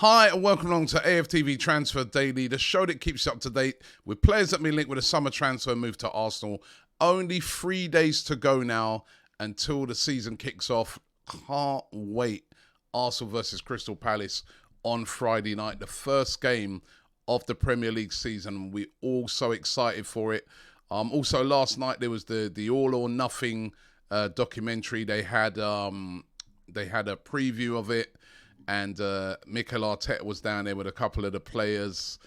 Hi and welcome along to AFTV Transfer Daily, the show that keeps you up to date with players that have been linked with a summer transfer move to Arsenal. Only 3 days to go now until the season kicks off. Can't wait. Arsenal versus Crystal Palace on Friday night, the first game of the Premier League season. We're all so excited for it. Also, last night there was the All or Nothing documentary. They had a preview of it. And Mikel Arteta was down there with a couple of the players.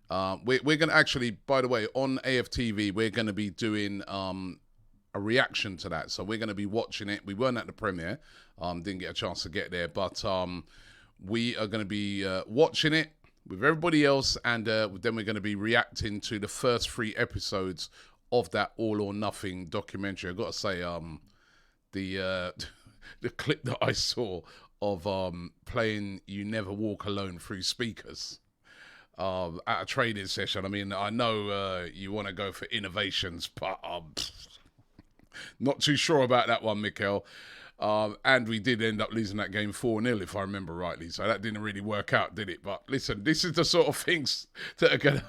We're going to actually, by the way, on AFTV, we're going to be doing a reaction to that. So we're going to be watching it. We weren't at the premiere, didn't get a chance to get there. But we are going to be watching it with everybody else. And then we're going to be reacting to the first 3 episodes of that All or Nothing documentary. I've got to say, the clip that I saw of playing You Never Walk Alone through speakers at a training session. I mean, I know you want to go for innovations, but not too sure about that one, Mikel. And we did end up losing that game 4-0, if I remember rightly. So that didn't really work out, did it? But listen, this is the sort of things that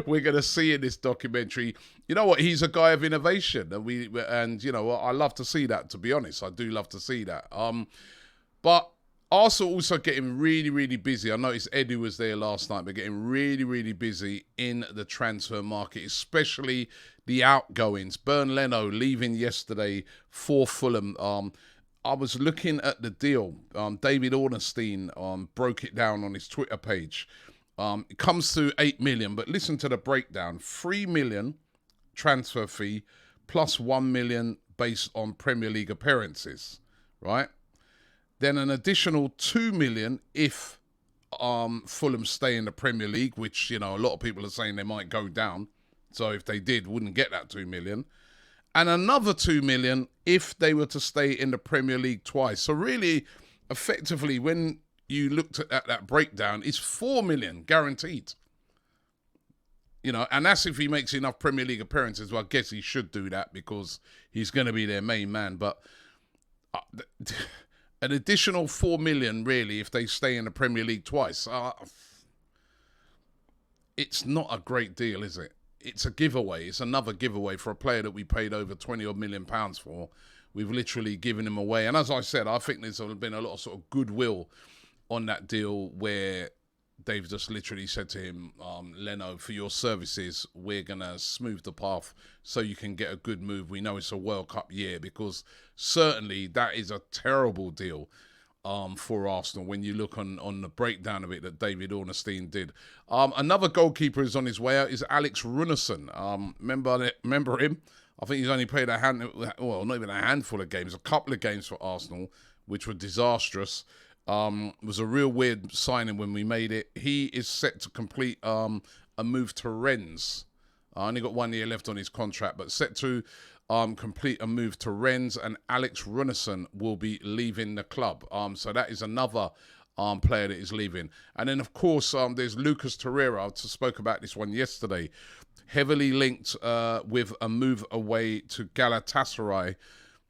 we're gonna see in this documentary. You know what? He's a guy of innovation, and you know, I love to see that. To be honest, I do love to see that. But Arsenal also getting really, really busy. I noticed Edu was there last night, but getting really, really busy in the transfer market, especially the outgoings. Bernd Leno leaving yesterday for Fulham. I was looking at the deal. David Ornstein broke it down on his Twitter page. It comes to 8 million, but listen to the breakdown. 3 million transfer fee plus 1 million based on Premier League appearances, right? Then an additional 2 million if Fulham stay in the Premier League, which, you know, a lot of people are saying they might go down. So if they did, wouldn't get that 2 million. And another 2 million if they were to stay in the Premier League twice. So really, effectively, when you looked at that breakdown, it's 4 million guaranteed. You know, and that's if he makes enough Premier League appearances. Well, I guess he should do that because he's going to be their main man. But an additional 4 million, really, if they stay in the Premier League twice. It's not a great deal, is it? It's a giveaway. It's another giveaway for a player that we paid over 20 odd million pounds for. We've literally given him away. And as I said, I think there's been a lot of sort of goodwill on that deal where they've just literally said to him, Leno, for your services, we're going to smooth the path so you can get a good move. We know it's a World Cup year, because certainly that is a terrible deal for Arsenal when you look on the breakdown of it that David Ornstein did. Another goalkeeper is on his way out is Alex Runarsson. Remember him? I think he's only played not even a handful of games, a couple of games for Arsenal, which were disastrous. Was a real weird signing when we made it. He is set to complete a move to Rennes. Only got 1 year left on his contract, but set to complete a move to Rennes, and Alex Runarsson will be leaving the club. So that is another player that is leaving. And then, of course, there's Lucas Torreira. I spoke about this one yesterday. Heavily linked with a move away to Galatasaray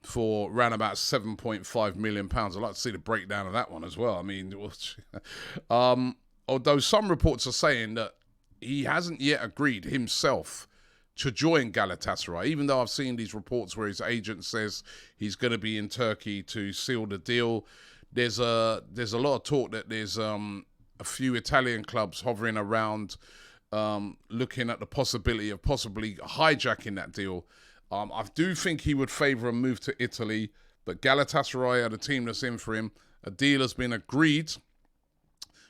for around about £7.5 million. I'd like to see the breakdown of that one as well. I mean, although some reports are saying that he hasn't yet agreed himself to join Galatasaray, even though I've seen these reports where his agent says he's going to be in Turkey to seal the deal. There's a lot of talk that there's a few Italian clubs hovering around looking at the possibility of possibly hijacking that deal. I do think he would favour a move to Italy, but Galatasaray are the team that's in for him. A deal has been agreed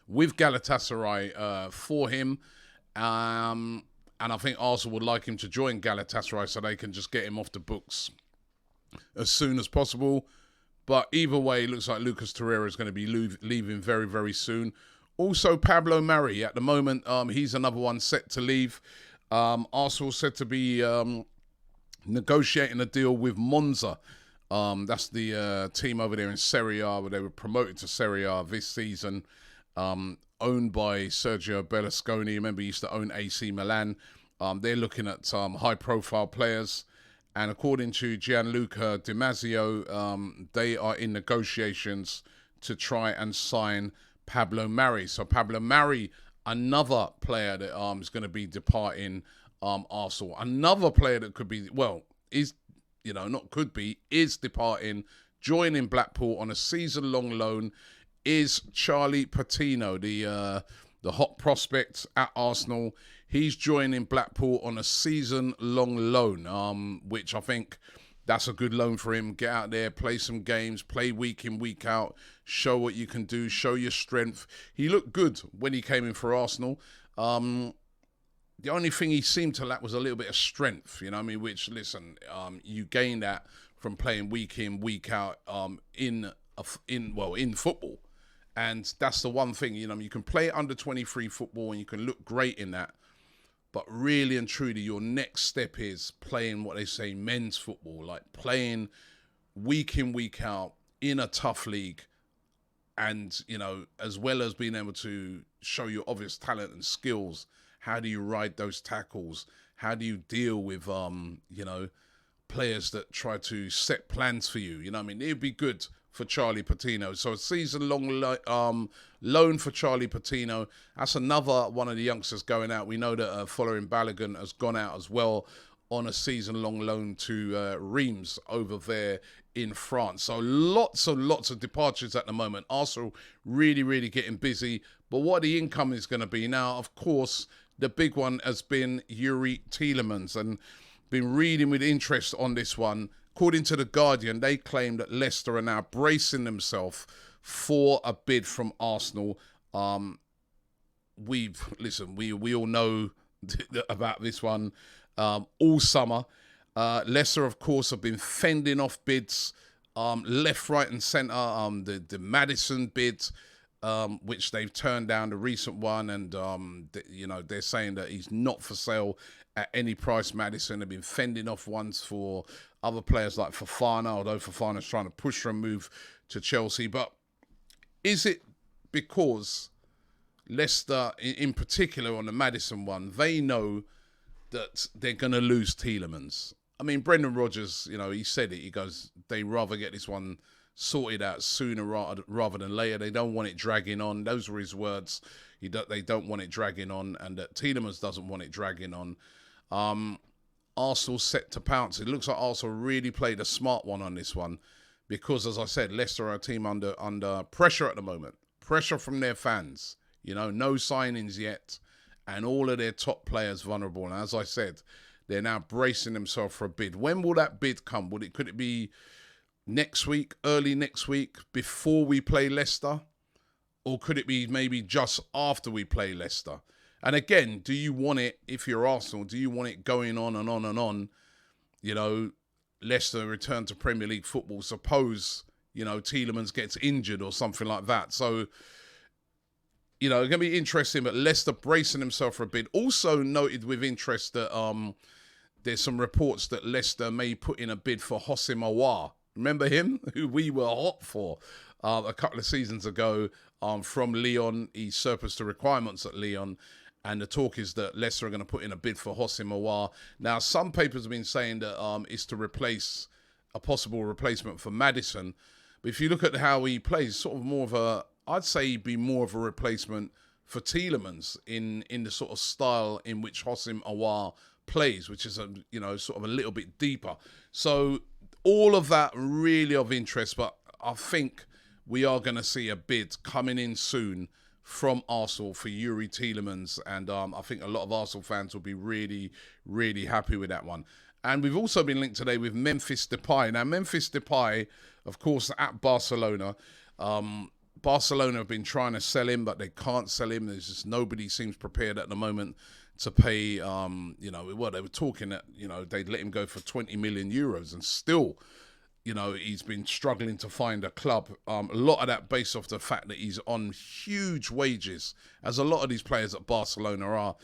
with Galatasaray for him, and I think Arsenal would like him to join Galatasaray so they can just get him off the books as soon as possible. But either way, it looks like Lucas Torreira is going to be leaving very, very soon. Also, Pablo Mari, at the moment, he's another one set to leave. Arsenal said to be negotiating a deal with Monza. That's the team over there in Serie A, where they were promoted to Serie A this season. Owned by Sergio Berlusconi. Remember, he used to own AC Milan. They're looking at high-profile players. And according to Gianluca Di Marzio, they are in negotiations to try and sign Pablo Mari. So Pablo Mari, another player that is going to be departing Arsenal. Another player that could be, well, is, not could be, is departing, joining Blackpool on a season-long loan, is Charlie Patino, the hot prospect at Arsenal. He's joining Blackpool on a season-long loan, which I think that's a good loan for him. Get out there, play some games, play week in, week out, show what you can do, show your strength. He looked good when he came in for Arsenal. The only thing he seemed to lack was a little bit of strength, which, listen, you gain that from playing week in, week out in football. And that's the one thing, you can play under 23 football and you can look great in that. But really and truly, your next step is playing what they say men's football, like playing week in, week out in a tough league. And, as well as being able to show your obvious talent and skills, how do you ride those tackles? How do you deal with, players that try to set plans for you? It would be good for Charlie Patino. So a season-long loan for Charlie Patino. That's another one of the youngsters going out. We know that following Balogun has gone out as well on a season-long loan to Reims over there in France. So lots and lots of departures at the moment. Arsenal really, really getting busy. But what the income is going to be now, of course, the big one has been Yuri Tielemans, and been reading with interest on this one. According to The Guardian, they claim that Leicester are now bracing themselves for a bid from Arsenal. We all know about this one all summer. Leicester, of course, have been fending off bids left, right and centre. The Maddison bid, which they've turned down, the recent one, and they're saying that he's not for sale at any price. Maddison have been fending off ones for other players like Fofana, although Fofana's trying to push for a move to Chelsea. But is it because Leicester, in particular on the Maddison one, they know that they're going to lose Tielemans? I mean, Brendan Rodgers, he said it. He goes, they rather get this one sorted out sooner rather than later. They don't want it dragging on. Those were his words. They don't want it dragging on, and that Tielemans doesn't want it dragging on. Arsenal set to pounce. It looks like Arsenal really played a smart one on this one because, as I said, Leicester are a team under pressure at the moment. Pressure from their fans. No signings yet, and all of their top players vulnerable. And as I said, they're now bracing themselves for a bid. When will that bid come? Could it be next week, early next week, before we play Leicester? Or could it be maybe just after we play Leicester? And again, do you want it, if you're Arsenal, do you want it going on and on and on? Leicester return to Premier League football. Suppose, Tielemans gets injured or something like that. So, it's going to be interesting, but Leicester bracing themselves for a bid. Also noted with interest that there's some reports that Leicester may put in a bid for Hossein Aouar. Remember him, who we were hot for a couple of seasons ago from Lyon. He surpassed the requirements at Lyon. And the talk is that Leicester are going to put in a bid for Hossein Aouar. Now, some papers have been saying that it's to replace a possible replacement for Maddison. But if you look at how he plays, sort of more of I'd say he'd be more of a replacement for Tielemans in the sort of style in which Hossein Aouar plays, which is sort of a little bit deeper. So all of that really of interest, but I think we are going to see a bid coming in soon from Arsenal for Yuri Tielemans, and I think a lot of Arsenal fans will be really, really happy with that one. And we've also been linked today with Memphis Depay. Now, Memphis Depay, of course, at Barcelona. Barcelona have been trying to sell him, but they can't sell him. There's just nobody seems prepared at the moment to pay, they were talking that, they'd let him go for 20 million euros, and still, he's been struggling to find a club. A lot of that based off the fact that he's on huge wages, as a lot of these players at Barcelona are.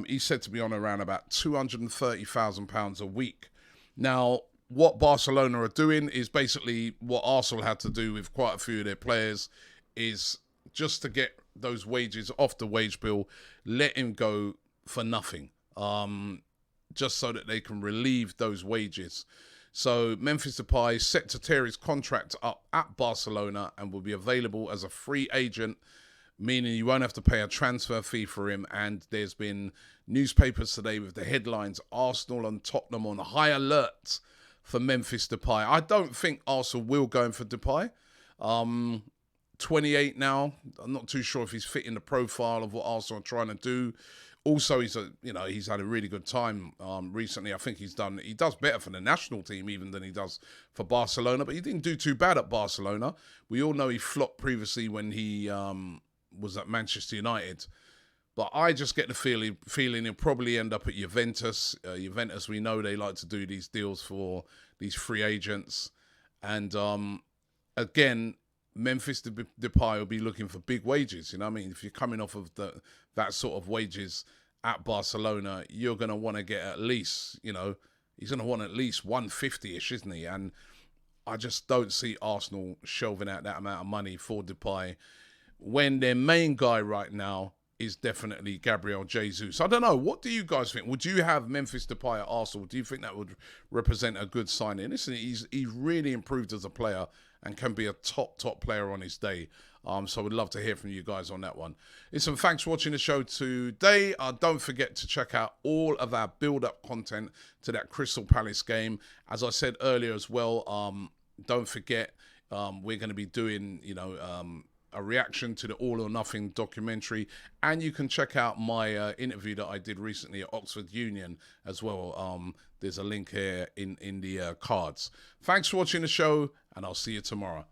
He's said to be on around about £230,000 a week. Now, what Barcelona are doing is basically what Arsenal had to do with quite a few of their players, is just to get those wages off the wage bill, let him go for nothing, just so that they can relieve those wages. So Memphis Depay is set to tear his contract up at Barcelona and will be available as a free agent meaning you won't have to pay a transfer fee for him. And there's been newspapers today with the headlines, Arsenal and Tottenham on high alert for Memphis Depay. I don't think Arsenal will go in for Depay. 28 now. I'm not too sure if he's fitting the profile of what Arsenal are trying to do. Also, he's had a really good time recently. I think he does better for the national team even than he does for Barcelona, but he didn't do too bad at Barcelona. We all know he flopped previously when he was at Manchester United. But I just get the feeling he'll probably end up at Juventus. Juventus, we know they like to do these deals for these free agents. And again, Memphis Depay will be looking for big wages. You know what I mean? If you're coming off of that sort of wages at Barcelona, you're going to want to get at least, he's going to want at least 150-ish, isn't he? And I just don't see Arsenal shelving out that amount of money for Depay when their main guy right now is definitely Gabriel Jesus. I don't know. What do you guys think? Would you have Memphis Depay at Arsenal? Do you think that would represent a good signing? Listen, he's really improved as a player and can be a top player on his day. So I would love to hear from you guys on that one. Listen, thanks for watching the show today. Don't forget to check out all of our build-up content to that Crystal Palace game. As I said earlier as well, don't forget we're going to be doing, a reaction to the All or Nothing documentary, and you can check out my interview that I did recently at Oxford Union as well. There's a link here in the cards. Thanks for watching the show, and I'll see you tomorrow.